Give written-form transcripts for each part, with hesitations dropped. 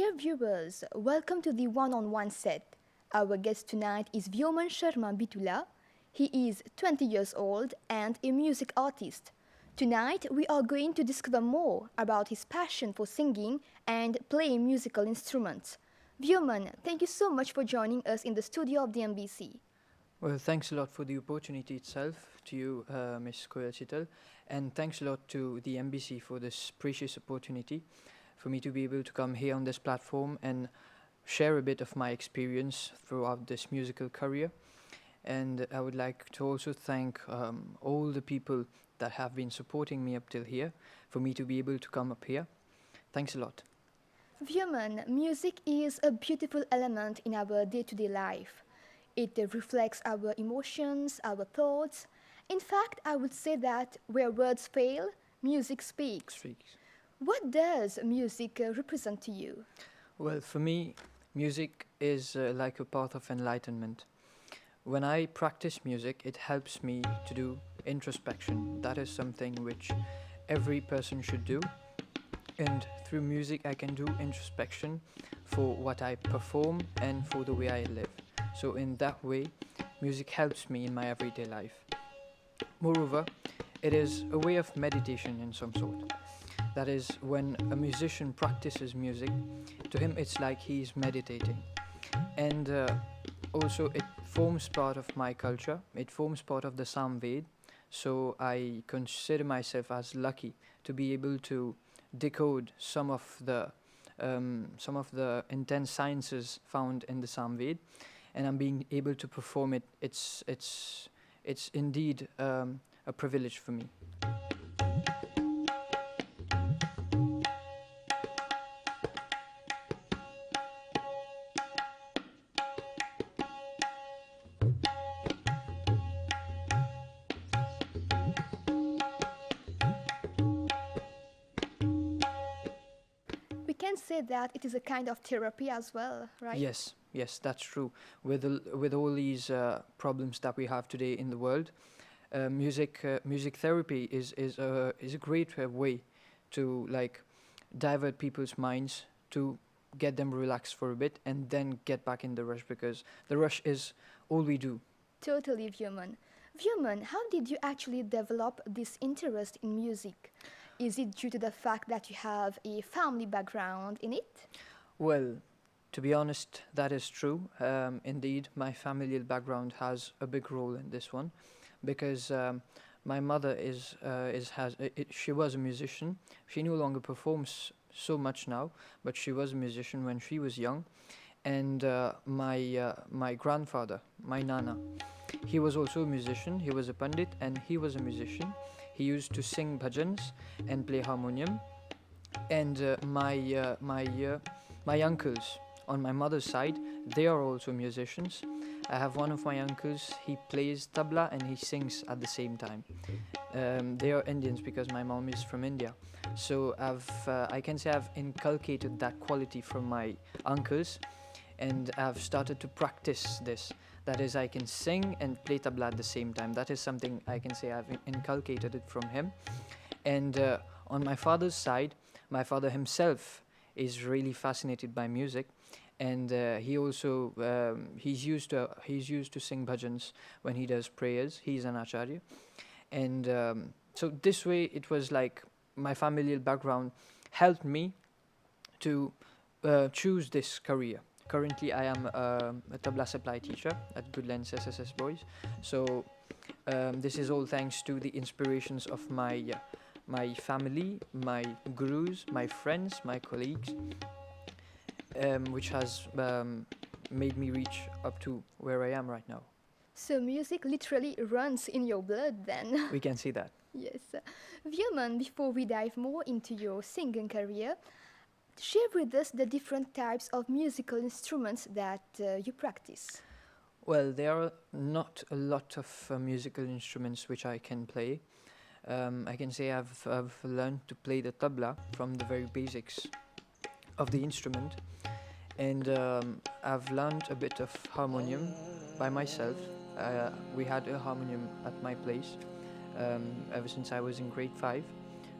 Dear viewers, welcome to the one-on-one set. Our guest tonight is Vyoman Sharma Beetullah. He is 20 years old and a music artist. Tonight we are going to discover more about his passion for singing and playing musical instruments. Vyoman, thank you so much for joining us in the studio of the MBC. Well, thanks a lot for the opportunity itself to you, Ms. Koyal, and thanks a lot to the MBC for this precious opportunity for me to be able to come here on this platform and share a bit of my experience throughout this musical career. And I would like to also thank all the people that have been supporting me up till here for me to be able to come up here. Thanks a lot. Vyoman, music is a beautiful element in our day-to-day life. It reflects our emotions, our thoughts. In fact, I would say that where words fail, music speaks. What does music represent to you? Well, for me, music is like a path of enlightenment. When I practice music, it helps me to do introspection. That is something which every person should do. And through music, I can do introspection for what I perform and for the way I live. So in that way, music helps me in my everyday life. Moreover, it is a way of meditation in some sort. That is, when a musician practices music, to him it's like he is meditating. And also it forms part of my culture, it forms part of the Samved, so I consider myself as lucky to be able to decode some of the intense sciences found in the Samved, and I'm being able to perform it. It's indeed a privilege for me. We can say that it is a kind of therapy as well, right? Yes, that's true. With all these problems that we have today in the world, music therapy is a great way to like divert people's minds, to get them relaxed for a bit and then get back in the rush, because the rush is all we do. Totally, Vyoman. Vyoman, how did you actually develop this interest in music? Is it due to the fact that you have a family background in it? Well, to be honest, that is true. Indeed, my familial background has a big role in this one, because my mother she was a musician. She no longer performs so much now, but she was a musician when she was young. And my grandfather, my nana, he was also a musician. He was a pandit and he was a musician. He used to sing bhajans and play harmonium. And my uncles on my mother's side, they are also musicians. I have one of my uncles. He plays tabla and he sings at the same time. They are Indians because my mom is from India. So I can say I've inculcated that quality from my uncles, and I've started to practice this. That is, I can sing and play tabla at the same time. That is something I can say I've inculcated it from him. And on my father's side, my father himself is really fascinated by music, and he also he's used to sing bhajans when he does prayers. He's an acharya, and so this way it was like my familial background helped me to choose this career. Currently, I am a tabla supply teacher at Goodlands SSS Boys. So this is all thanks to the inspirations of my family, my gurus, my friends, my colleagues, which has made me reach up to where I am right now. So music literally runs in your blood then. We can see that. Yes. Vyoman, before we dive more into your singing career, share with us the different types of musical instruments that you practice. Well, there are not a lot of musical instruments which I can play. I can say I've learned to play the tabla from the very basics of the instrument, and I've learned a bit of harmonium by myself. We had a harmonium at my place ever since I was in grade 5.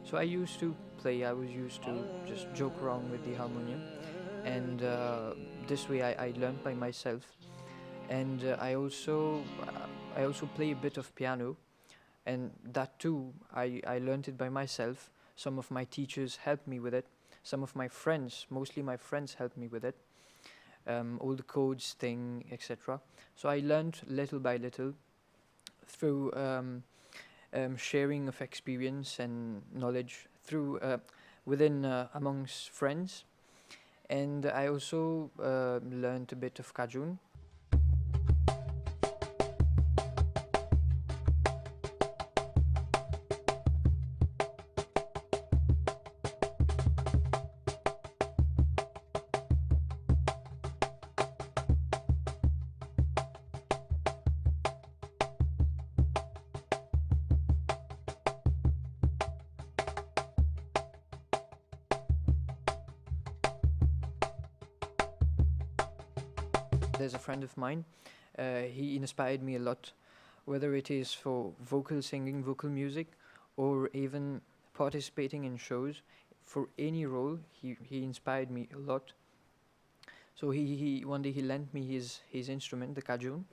So I used to play, I was used to just joke around with the harmonium. and this way I learned by myself. And I also play a bit of piano, and that too I learned it by myself. Some of my teachers helped me with it. Some of my friends, mostly my friends, helped me with it. All the codes thing, etc. So I learned little by little through sharing of experience and knowledge through within amongst friends. And I also learned a bit of kajun. There's a friend of mine. He inspired me a lot, whether it is for vocal singing, vocal music, or even participating in shows. For any role, he inspired me a lot. So he one day he lent me his instrument, the kajun,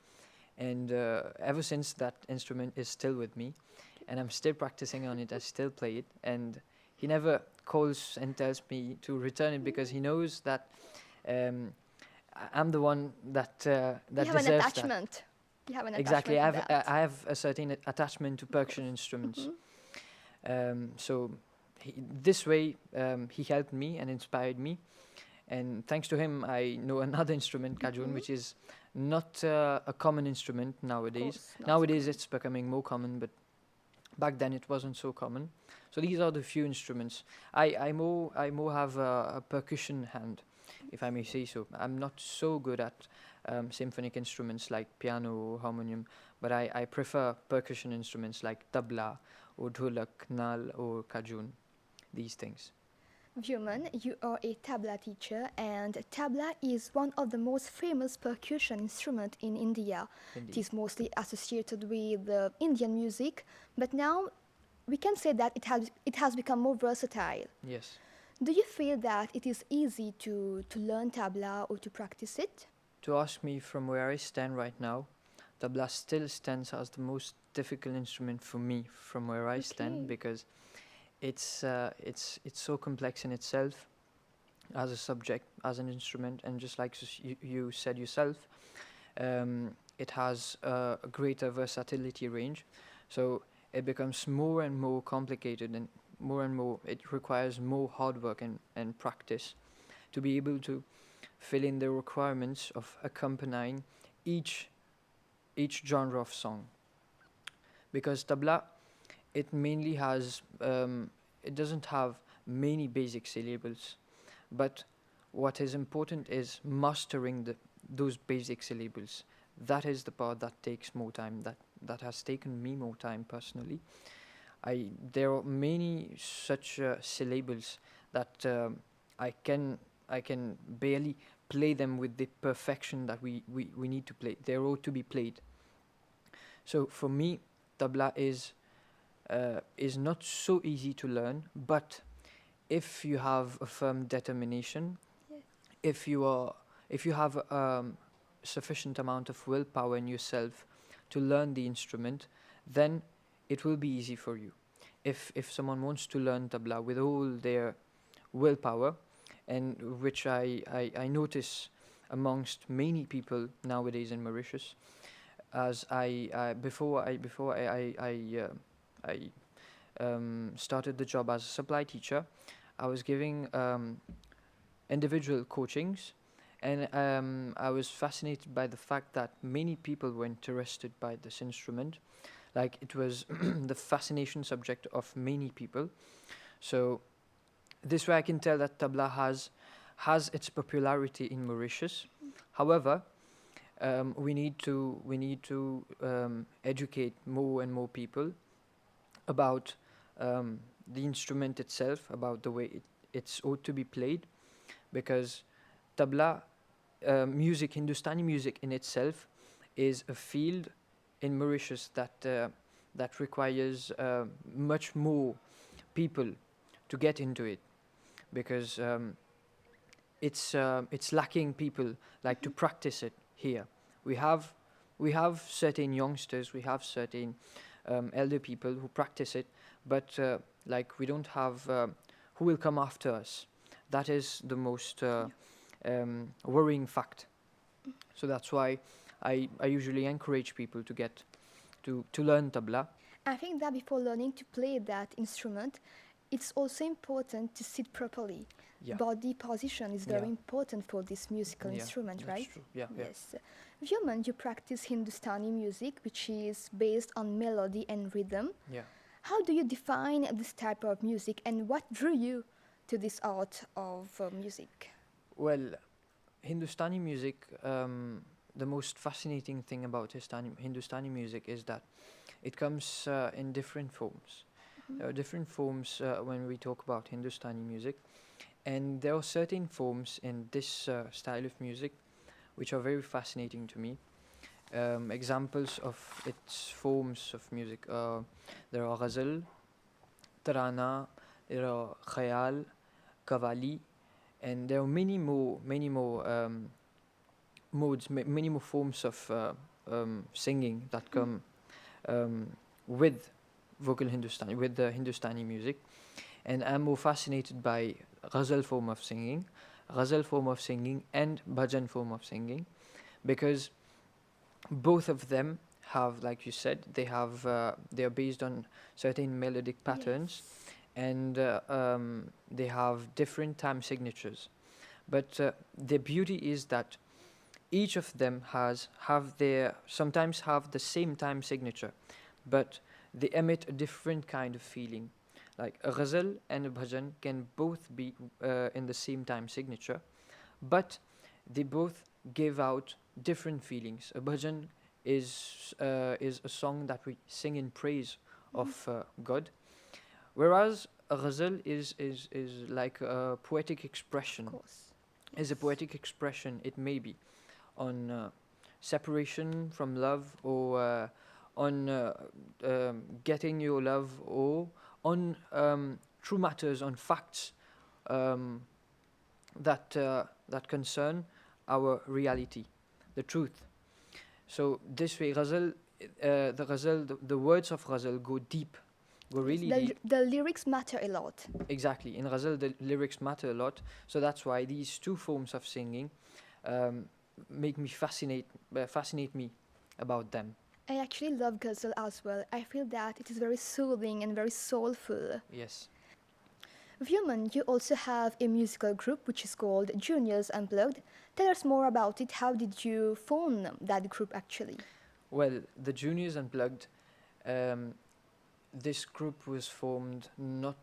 and ever since that instrument is still with me, and I'm still practicing on it. I still play it, and he never calls and tells me to return it because he knows that um, I'm the one that You have an deserves that. attachment. You have an Exactly, attachment to that. I have a certain attachment to percussion instruments. So this way, he helped me and inspired me, and thanks to him, I know another instrument, kajun, which is not a common instrument nowadays. Course, not Nowadays, common. it's becoming more common, but back then it wasn't so common. So these are the few instruments. I more have a percussion hand, if I may say so. I'm not so good at symphonic instruments like piano or harmonium, but I prefer percussion instruments like tabla or dholak, nal or kajun, these things. Vyoman, you are a tabla teacher, and tabla is one of the most famous percussion instrument in India. It Indeed. is mostly associated with Indian music, but now we can say that it has become more versatile. Yes. Do you feel that it is easy to learn tabla or to practice it? To ask me from where I stand right now, tabla still stands as the most difficult instrument for me from where I stand, because it's so complex in itself as a subject, as an instrument, and just like you said yourself, it has a greater versatility range. So it becomes more and more complicated, and more it requires more hard work and practice to be able to fill in the requirements of accompanying each each genre of song. Because tabla, it mainly has it doesn't have many basic syllables, but what is important is mastering those basic syllables. That is the part that takes more time, that has taken me more time personally. There are many such syllables that I can barely play them with the perfection that we need to play. They ought to be played. So for me, tabla is not so easy to learn, but if you have a firm determination, Yes. if you have sufficient amount of willpower in yourself to learn the instrument, then it will be easy for you. If someone wants to learn tabla with all their willpower, and which I notice amongst many people nowadays in Mauritius, as I started the job as a supply teacher, I was giving individual coachings, and I was fascinated by the fact that many people were interested by this instrument. Like, it was the fascination subject of many people. So this way I can tell that tabla has its popularity in Mauritius. However, we need to educate more and more people about the instrument itself, about the way it's ought to be played, because tabla music, Hindustani music in itself, is a field in Mauritius that requires much more people to get into it, because it's lacking people like to practice it here. We have we have certain youngsters, we have certain elder people who practice it, but like we don't have who will come after us. That is the most worrying fact. So that's why I usually encourage people to get to learn tabla. I think that before learning to play that instrument, it's also important to sit properly. Yeah. Body position is very Yeah. important for this musical Yeah, instrument, that's right? true. Yeah, yeah. Yes. Vyoman, you practice Hindustani music, which is based on melody and rhythm. Yeah. How do you define this type of music, and what drew you to this art of music? Well, Hindustani music, the most fascinating thing about Hindustani music is that it comes in different forms. There are different forms when we talk about Hindustani music, and there are certain forms in this style of music which are very fascinating to me. Examples of its forms of music there are ghazal, tarana, there are khayal, qawwali, and there are many more modes, many more forms of singing that come um, with vocal Hindustani, with the Hindustani music. And I'm more fascinated by ghazal form of singing, and bhajan form of singing, because both of them have, like you said, they are based on certain melodic patterns, Yes. and they have different time signatures. But the beauty is that each of them sometimes have the same time signature, but they emit a different kind of feeling. Like a ghazal and a bhajan can both be in the same time signature, but they both give out different feelings. A bhajan is a song that we sing in praise of God, whereas a ghazal is like a poetic Of expression. course. Is a poetic expression. It may be on separation from love, or on getting your love, or on true matters, on facts um, that concern our reality, the truth. So this way, the words of ghazal go deep, go Yes. really deep. The lyrics matter a lot. Exactly. In ghazal, the lyrics matter a lot. So that's why these two forms of singing um, make me fascinate me about them. I actually love ghazal as well. I feel that it is very soothing and very soulful. Yes. Vyoman, you also have a musical group which is called Juniors Unplugged. Tell us more about it. How did you form that group actually? Well, the Juniors Unplugged. Um, this group was formed not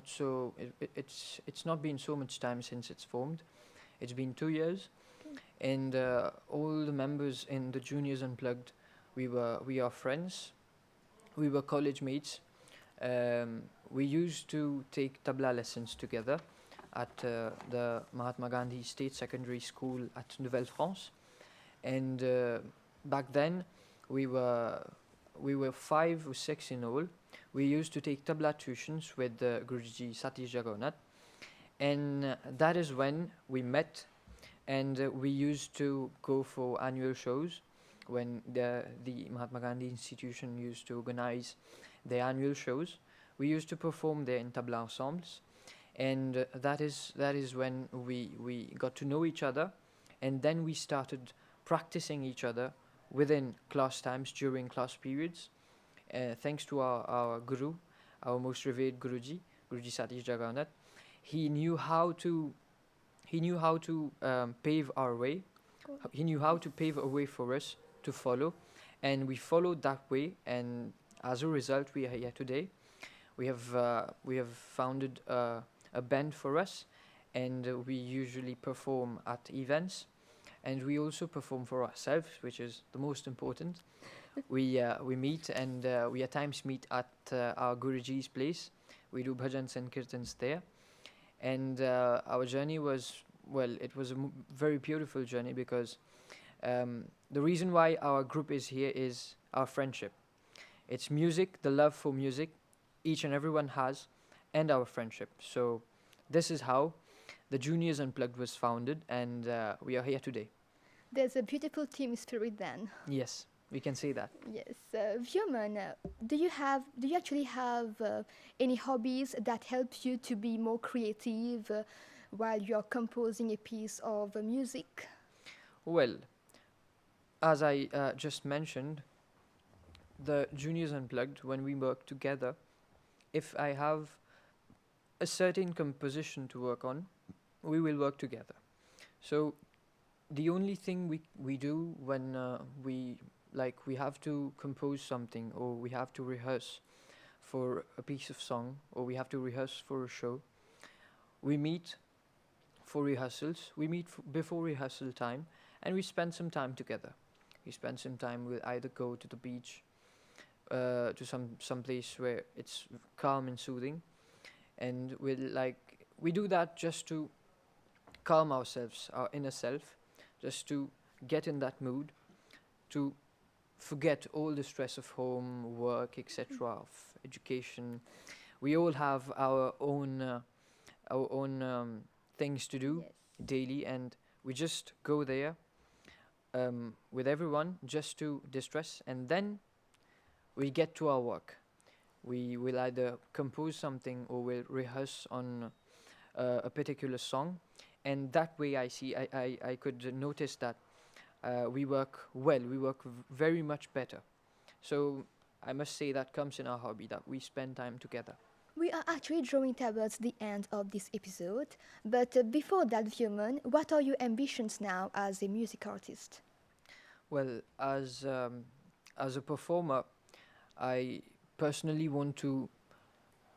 so. It's not been so much time since it's formed. It's been 2 years, and all the members in the Juniors Unplugged, we are friends. We were college mates. We used to take tabla lessons together at the Mahatma Gandhi State Secondary School at Nouvelle France, and back then we were we were 5 or 6 in all. We used to take tabla tuitions with Guruji Satish Jagannath, and that is when we met, and we used to go for annual shows when the Mahatma Gandhi Institution used to organize their annual shows. We used to perform there in tabla ensembles, and that is when we got to know each other, and then we started practicing each other within class times, during class periods, thanks to our guru, our most revered Guruji, Guruji Satish Jagannath. He knew how to pave our way. He knew how to pave a way for us to follow, and we followed that way. And as a result, we are here today. We have founded a band for us, and we usually perform at events, and we also perform for ourselves, which is the most important. We meet, and we at times meet at our Guruji's place. We do bhajans and kirtans there, and our journey was, well, it was a very beautiful journey, because the reason why our group is here is our friendship. It's music, the love for music each and everyone has, and our friendship. So this is how the Juniors Unplugged was founded, and we are here today. There's a beautiful team spirit then. Yes, we can say that. Yes, Vyoman, do you actually have any hobbies that help you to be more creative while you're composing a piece of music? Well, as I just mentioned, the Juniors Unplugged, when we work together, if I have a certain composition to work on, we will work together. So the only thing we do when we have to compose something, or we have to rehearse for a piece of song, or we have to rehearse for a show, we meet for rehearsals. We meet before rehearsal time, and we spend some time together. We spend some time. We'll either go to the beach, to some place where it's calm and soothing, and we do that just to calm ourselves, our inner self, just to get in that mood, to forget all the stress of home, work, etc., of education. We all have our own things to do Yes. daily, and we just go there with everyone just to distress, and then we get to our work. We will either compose something or we'll rehearse on a particular song, and that way I could notice that we work well, we work very much better. So I must say that comes in our hobby, that we spend time together. We are actually drawing towards the end of this episode, but before that, Vyoman, what are your ambitions now as a music artist? Well, as a performer, I personally want to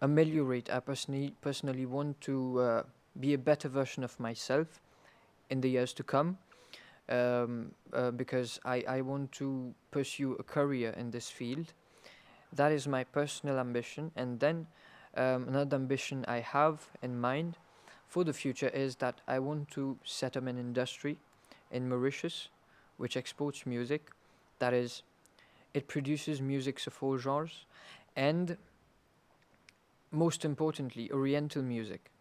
ameliorate. I personally want to be a better version of myself in the years to come, because I want to pursue a career in this field. That is my personal ambition. And then another ambition I have in mind for the future is that I want to set up an industry in Mauritius which exports music. That is, it produces music of all genres, and most importantly, Oriental music,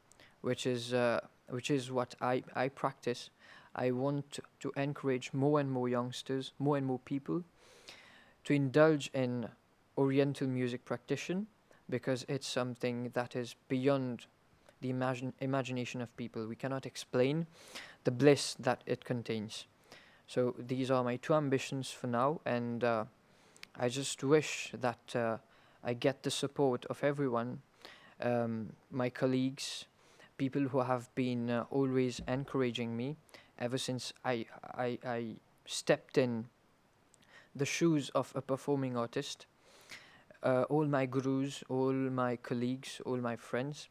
which is what I practice. I want to encourage more and more youngsters, more and more people, to indulge in Oriental music practice, because it's something that is beyond the imagination of people. We cannot explain the bliss that it contains. So these are my two ambitions for now, and I just wish that I get the support of everyone, my colleagues, people who have been always encouraging me ever since I stepped in the shoes of a performing artist. All my gurus, all my colleagues, all my friends.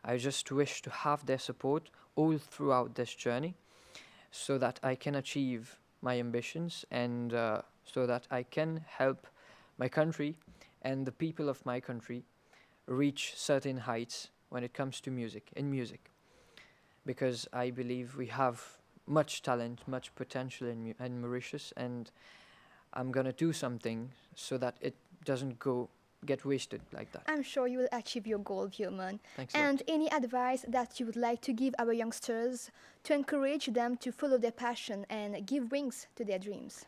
I just wish to have their support all throughout this journey, so that I can achieve my ambitions, and so that I can help my country and the people of my country reach certain heights when it comes to music. Because I believe we have much talent, much potential in Mauritius, and I'm gonna do something so that it doesn't get wasted like that. I'm sure you will achieve your goal, Vyoman. Thanks a lot. And any advice that you would like to give our youngsters to encourage them to follow their passion and give wings to their dreams?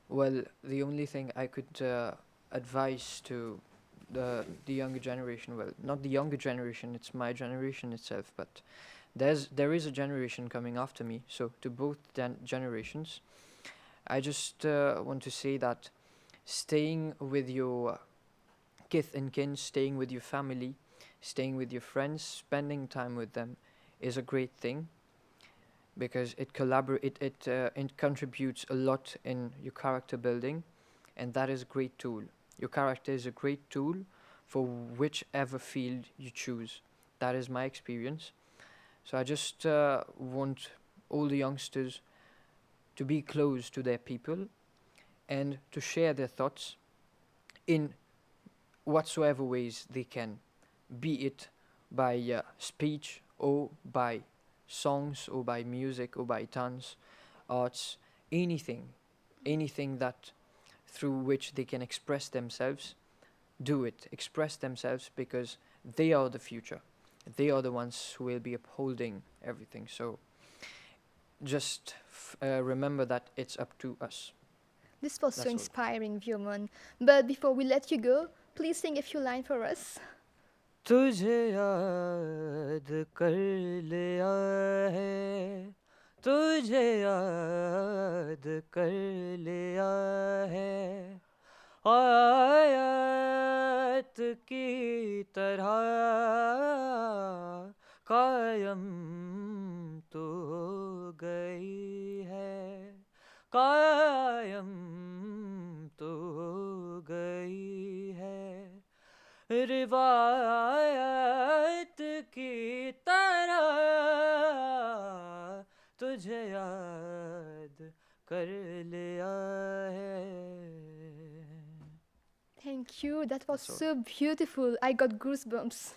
Well, the only thing I could advise to the younger generation, well, not the younger generation, it's my generation itself, but there is a generation coming after me. So to both generations, I just want to say that staying with your kith and kin, staying with your family, staying with your friends, spending time with them is a great thing, because it contributes a lot in your character building, and that is a great tool. Your character is a great tool for whichever field you choose. That is my experience. So I just want all the youngsters to be close to their people and to share their thoughts in whatsoever ways they can, be it by speech, or by songs, or by music, or by dance, arts, anything that through which they can express themselves. Do it, express themselves, because they are the future. they are the ones who will be upholding everything. So just remember that it's up to us. This was so That's all. inspiring, Vyoman. But before we let you go, please sing a few lines for us. तुझे याद कर लिया है, तुझे याद कर लिया है, आयत की तरह कायम तो हो गई है, कायम तो हो गई है, रिवायत की तरह तुझे याद कर लिया है. Thank you. That was That's all. so beautiful. I got goosebumps.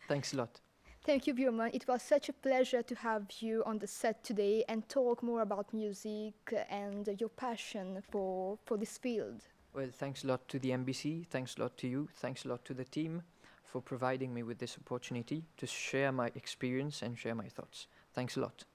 Thanks a lot. Thank you, Vyoman. It was such a pleasure to have you on the set today and talk more about music and your passion for this field. Well, thanks a lot to the MBC, thanks a lot to you, thanks a lot to the team for providing me with this opportunity to share my experience and share my thoughts. Thanks a lot.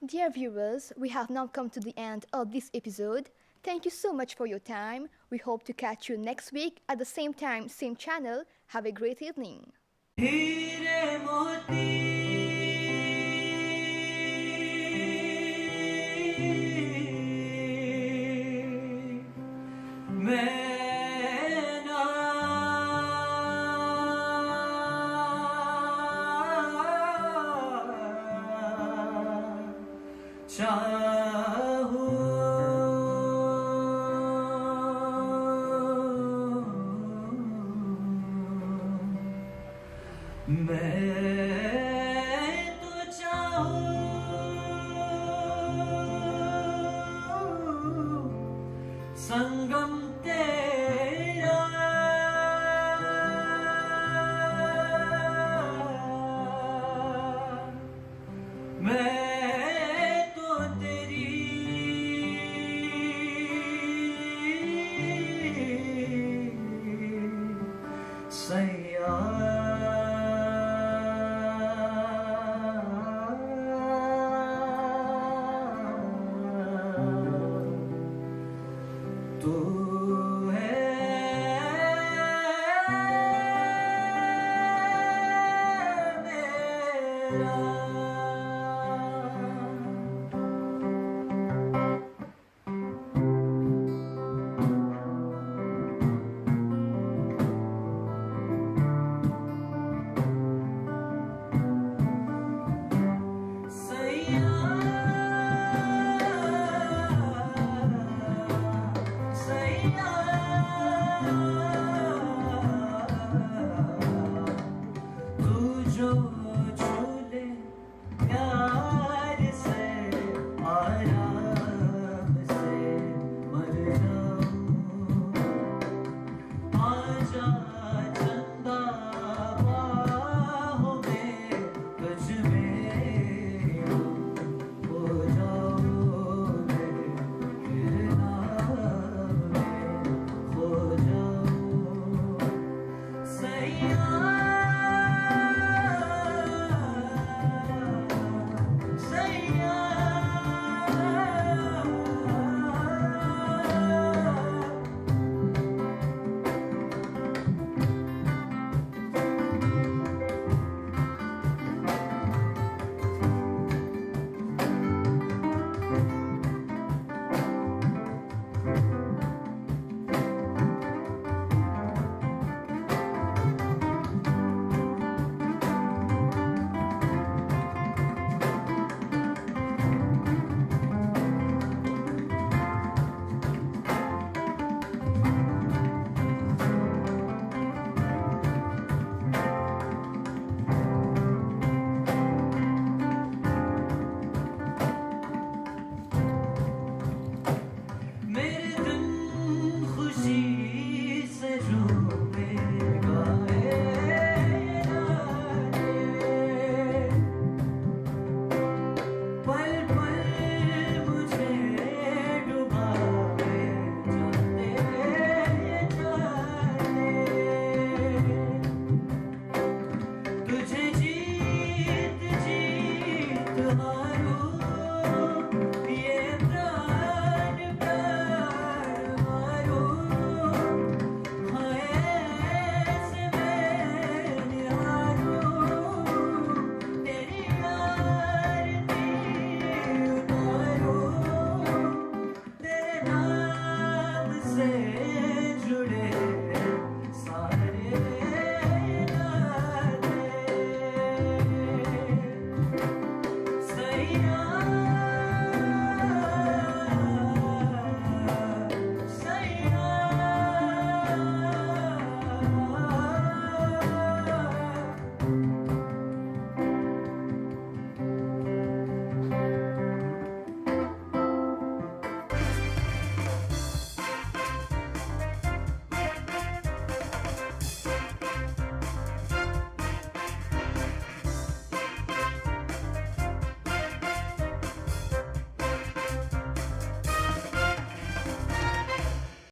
Dear viewers, we have now come to the end of this episode. Thank you so much for your time. We hope to catch you next week at the same time, same channel. Have a great evening. हीरे मोती मैं ना चाहूं, मैं तो चाहूं संगम तेरा, मैं तो तेरी freedom.